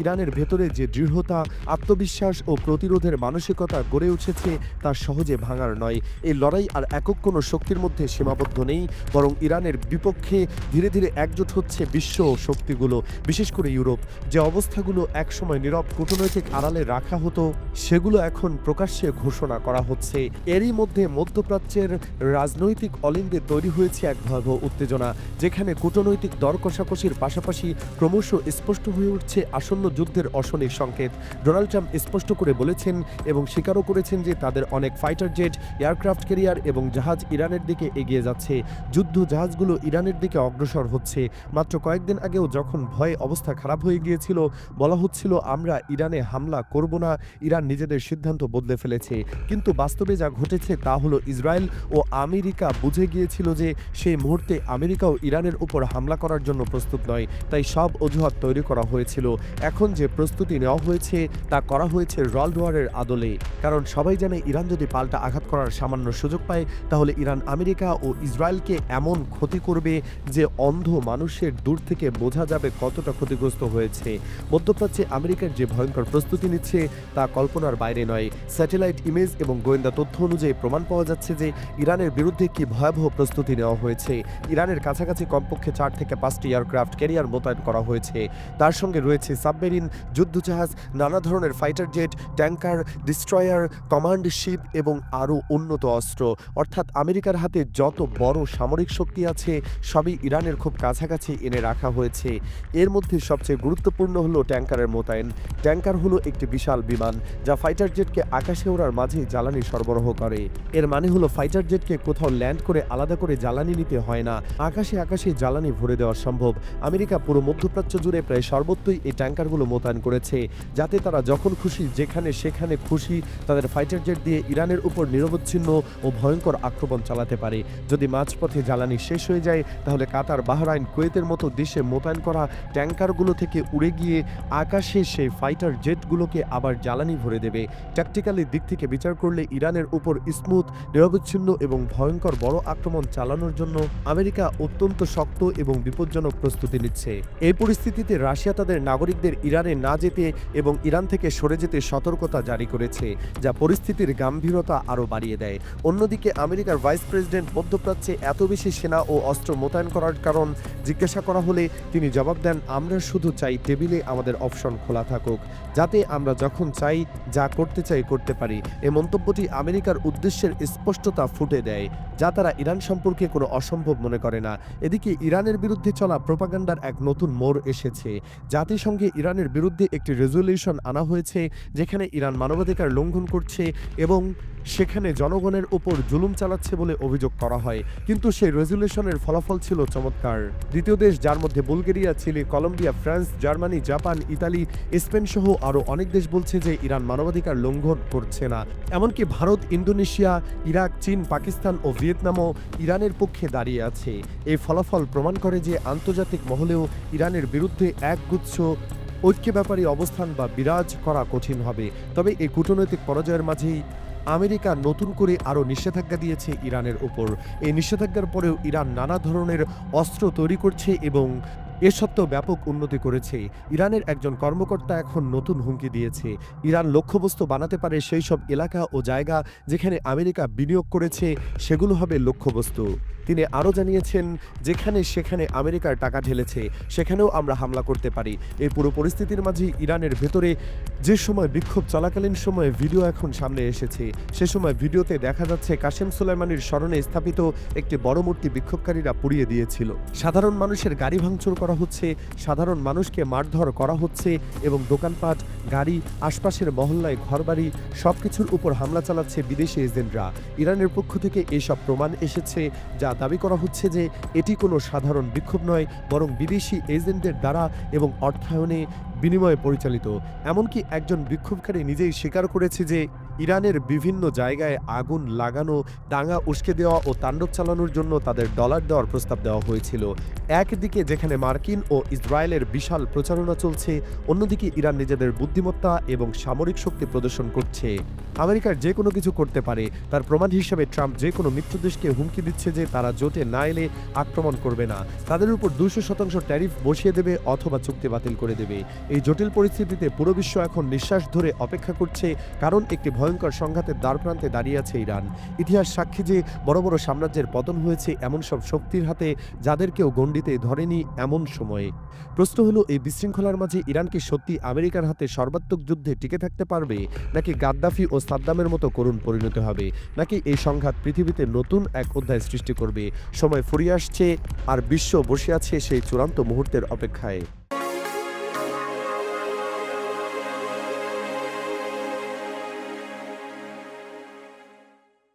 ইরানের ভেতরে যে দৃঢ়তা, আত্মবিশ্বাস ও প্রতিরোধের মানসিকতা গড়ে উঠেছে তা সহজে ভাঙার নয়। এই লড়াই আর একক কোনো শক্তির মধ্যে সীমাবদ্ধ নেই, বরং ইরানের বিপক্ষে ধীরে ধীরে একজোট হচ্ছে বিশ্ব শক্তিগুলো, বিশেষ করে ইউরোপ। যে অবস্থাগুলো একসময় নীরব কূটনৈতিক আড়ালে রাখা হতো, সেগুলো এখন প্রকাশ্যে ঘোষণা করা হচ্ছে। এরই মধ্যে মধ্যপ্রাচ্যের রাজনৈতিক অলিন্দে তৈরি হয়েছে এক ভয়াবহ উত্তেজনা, যেখানে কূটনৈতিক দর কষাকষির পাশাপাশি ক্রমশ স্পষ্ট হয়ে উঠছে আসন্ন যুদ্ধের অশনির সংকেত। ডোনাল্ড ট্রাম্প স্পষ্ট করে বলেছেন এবং স্বীকারও করেছেন যে তাদের অনেক ফাইটার জেট, এয়ারক্রাফট ক্যারিয়ার এবং জাহাজ ইরানের দিকে এগিয়ে যাচ্ছে। যুদ্ধ জাহাজগুলো ইরানের দিকে অগ্রসর হচ্ছে। মাত্র কয়েকদিন আগেও যখন ভয়ে অবস্থা খারাপ হয়ে গিয়েছিল, বলা হচ্ছিল আমরা ইরানে হামলা করব না, ইরান নিজেদের সিদ্ধান্ত বদলে ফেলেছে। কিন্তু বাস্তবে যা ঘটেছে তা হলো ইসরায়েল ও আমেরিকা বুঝে গিয়েছিল যে সেই মুহূর্তে আমেরিকাও ইরানের উপর হামলা করার জন্য প্রস্তুত নয়, তাই সব অজুহাত তৈরি করা হয়েছিল। এখন যে প্রস্তুতি নেওয়া হয়েছে তা করা হয়েছে ওয়ার্ল্ড ওয়ারের আদলে, কারণ সবাই জানে ইরান যদি পাল্টা আঘাত করার সামান্য সুযোগ পায়, তাহলে ইরান আমেরিকা ও ইসরায়েলকে এমন ক্ষতি করবে যে অন্ধ মানুষের দূর থেকে বোঝা যাবে কতটা ক্ষতিগ্রস্ত হয়েছে। মধ্যপ্রাচ্যে আমেরিকার যে ভয়ঙ্কর প্রস্তুতি নিচ্ছে তা কল্পনার বাইরে নয়। স্যাটেলাইট ইমেজ এবং গোয়েন্দা তথ্য অনুযায়ী প্রমাণ পাওয়া যাচ্ছে যে ইরানের বিরুদ্ধে কি ভয়াবহ প্রস্তুতি নেওয়া হয়েছে। ইরানের কাছাকাছি কমপক্ষে 4 থেকে 5টি এয়ারক্রাফট ক্যারিয়ার মোতায়েন করা হয়েছে। তার সঙ্গে রয়েছে সাবমেরিন, যুদ্ধজাহাজ, নানা ধরনের fighter jet, tanker, destroyer, command ship এবং আরও উন্নত অস্ত্র। অর্থাৎ আমেরিকার হাতে যত বড় সামরিক শক্তি আছে সবই ইরানের খুব কাছাকাছি এনে রাখা হয়েছে। এর মধ্যে সবচেয়ে গুরুত্বপূর্ণ হলো ট্যাঙ্কারের মোতায়েন। ট্যাঙ্কার হলো একটি বিশাল বিমান যা ফাইটার জেটকে আকাশে ওড়ার মাঝেই জ্বালানি সরবরাহ করে। এর মানে হলো ফাইটার জেটকে কোথাও ল্যান্ড করে আলাদা করে জ্বালানি নিতে হয় না, আকাশে আকাশে জ্বালানি ভরে দেওয়া সম্ভব। আমেরিকা পুরো মধ্যপ্রাচ্য জুড়ে প্রায় সর্বত্রই এই ট্যাঙ্কারগুলো মোতায়েন করেছে, যাতে তারা যখন খুশি যেখানে সেখানে খুশি তাদের ফাইটার জেট দিয়ে ইরানের উপর নিরবচ্ছিন্ন ও ভয়ঙ্কর আক্রমণ চালাতে পারে। যদি মাঝপথে জ্বালানি শেষ হয়ে যায়, তাহলে কাতার, বাহরাইন, কুয়েতের মতো দেশে মোতায়েন করা ট্যাঙ্কারগুলো থেকে উড়ে গিয়ে আকাশে সেই ফাইটার জেটগুলোকে আবার জ্বালানি ভরে দেবে। ট্যাকটিক্যালি দিক থেকে বিচার করলে ইরানের উপর স্মুথ, নিরবচ্ছিন্ন এবং ভয়ঙ্কর বড় আক্রমণ চালানোর জন্য আমেরিকা অত্যন্ত শক্ত এবং বিপজ্জনক প্রস্তুতি নিচ্ছে। এই পরিস্থিতিতে রাশিয়া তাদের নাগরিকদের ইরানে না যেতে এবং ইরান থেকে সরে যেতে সতর্কতা জারি করেছে, যা পরিস্থিতির গম্ভীরতা আরও বাড়িয়ে দেয়। অন্যদিকে আমেরিকার ভাইস প্রেসিডেন্ট মধ্যপ্রাচ্যে এত বেশি সেনা ও অস্ত্র মোতায়েন করার কারণ জিজ্ঞাসা করা হলে তিনি জবাব দেন, আমরা শুধু চাই টেবিলে আমাদের অপশন খোলা থাকুক, যাতে আমরা যখন চাই যা করতে চাই করতে পারি। এই মন্তব্যটি আমেরিকার উদ্দেশ্যের স্পষ্টতা ফুটে দেয়, যা তারা ইরান সম্পর্কে কোনো অসম্ভব মনে করে না। এদিকে ইরানের বিরুদ্ধে চলা প্রোপাগান্ডার এক নতুন মোড় এসেছে। জাতিসংঘে ইরানের বিরুদ্ধে একটি রেজলিউশন আনা হয়েছে, যেখানে ইরান মানবাধিকার লঙ্ঘন করছে এবং সেখানে জনগণের উপর জুলুম চালাচ্ছে বলে অভিযোগ করা হয়। কিন্তু সেই রেজলিউশনের ফলাফল ছিল চমৎকার। দ্বিতীয় দেশ, যার মধ্যে Bulgaria, Chile, Colombia, France, Germany, Japan, Italy, Spain সহ আরও অনেক দেশ বলছে যে ইরান মানবাধিকার লঙ্ঘন করছে না। এমনকি ভারত, ইন্দোনেশিয়া, ইরাক, চীন, পাকিস্তান ও ভিয়েতনামও ইরানের পক্ষে দাঁড়িয়ে আছে। এই ফলাফল প্রমাণ করে যে আন্তর্জাতিক মহলেও ইরানের বিরুদ্ধে একগুচ্ছ ঐক্য ব্যাপারী অবস্থান বা বিরাজ করা কঠিন হবে। তবে এই কূটনৈতিক পরাজয়ের মাঝেই আমেরিকা নতুন করে আরও নিষেধাজ্ঞা দিয়েছে ইরানের উপর। এই নিষেধাজ্ঞার পরেও ইরান নানা ধরনের অস্ত্র তৈরি করছে এবং এ সত্ত্বেও ব্যাপক উন্নতি করেছে। ইরানের একজন কর্মকর্তা এখন নতুন হুমকি দিয়েছে, ইরান লক্ষ্যবস্তু বানাতে পারে সেই সব এলাকা ও জায়গা যেখানে আমেরিকা বিনিয়োগ করেছে, সেগুলো হবে লক্ষ্যবস্তু। তিনি আরও জানিয়েছেন, যেখানে সেখানে আমেরিকার টাকা ঢেলেছে সেখানেও আমরা হামলা করতে পারি। এই পুরো পরিস্থিতির মাঝে ইরানের ভেতরে যে সময় বিক্ষোভ চলাকালীন সময়ে ভিডিও এখন সামনে এসেছে, সে সময় ভিডিওতে দেখা যাচ্ছে কাসেম সুলাইমানির স্মরণে স্থাপিত একটি বড় মূর্তি বিক্ষোভকারীরা পুড়িয়ে দিয়েছিল। সাধারণ মানুষের গাড়ি ভাঙচুর করা হচ্ছে, সাধারণ মানুষকে মারধর করা হচ্ছে এবং দোকানপাট, গাড়ি, আশপাশের মহল্লায় ঘরবাড়ি সবকিছুর উপর হামলা চালাচ্ছে বিদেশি এজেন্টরা। ইরানের পক্ষ থেকে এসব প্রমাণ এসেছে, যা দাবি করা হচ্ছে যে এটি কোনো সাধারণ বিক্ষোভ নয়, বরং বিদেশি এজেন্টদের দ্বারা এবং অর্থায়নে বিনিময়ে পরিচালিত। এমনকি একজন বিক্ষোভকারী নিজেই স্বীকার করেছে যে ইরানের বিভিন্ন জায়গায় আগুন লাগানো, দাঙ্গা উস্কে দেওয়া ও তাণ্ডব চালানোর জন্য তাদের ডলার দেওয়ার প্রস্তাব দেওয়া হয়েছিল। একদিকে যেখানে মার্কিন ও ইসরায়েলের বিশাল প্রচারণা চলছে, অন্যদিকে ইরান নিজেদের বুদ্ধিমত্তা এবং সামরিক শক্তি প্রদর্শন করছে। আমেরিকার যে কোনো কিছু করতে পারে, তার প্রমাণ হিসেবে ট্রাম্প যে কোনো মিত্র দেশকে হুমকি দিচ্ছে যে তারা জোটে না এলে আক্রমণ করবে না, তাদের উপর 200% ট্যারিফ বসিয়ে দেবে অথবা চুক্তি বাতিল করে দেবে। এই জটিল পরিস্থিতিতে পুরো বিশ্ব এখন নিঃশ্বাস ধরে অপেক্ষা করছে, কারণ একটি ভয়ঙ্কর সংঘাতের দ্বারপ্রান্তে দাঁড়িয়ে আছে ইরান। ইতিহাস সাক্ষী যে বড় বড় সাম্রাজ্যের পতন হয়েছে এমন সব শক্তির হাতে, যাদের কেউ গণ্ডিতে ধরেনি এমন সময়ে। প্রশ্ন হলো, এই বিশৃঙ্খলার মাঝে ইরান কি সত্যি আমেরিকার হাতে সর্বাত্মক যুদ্ধে টিকে থাকতে পারবে, নাকি গাদ্দাফি ও সাদ্দামের মতো করুণ পরিণত হবে, নাকি এই সংঘাত পৃথিবীতে নতুন এক অধ্যায় সৃষ্টি করবে? সময় ফুরিয়ে আসছে আর বিশ্ব বসে আছে সেই চূড়ান্ত মুহূর্তের অপেক্ষায়।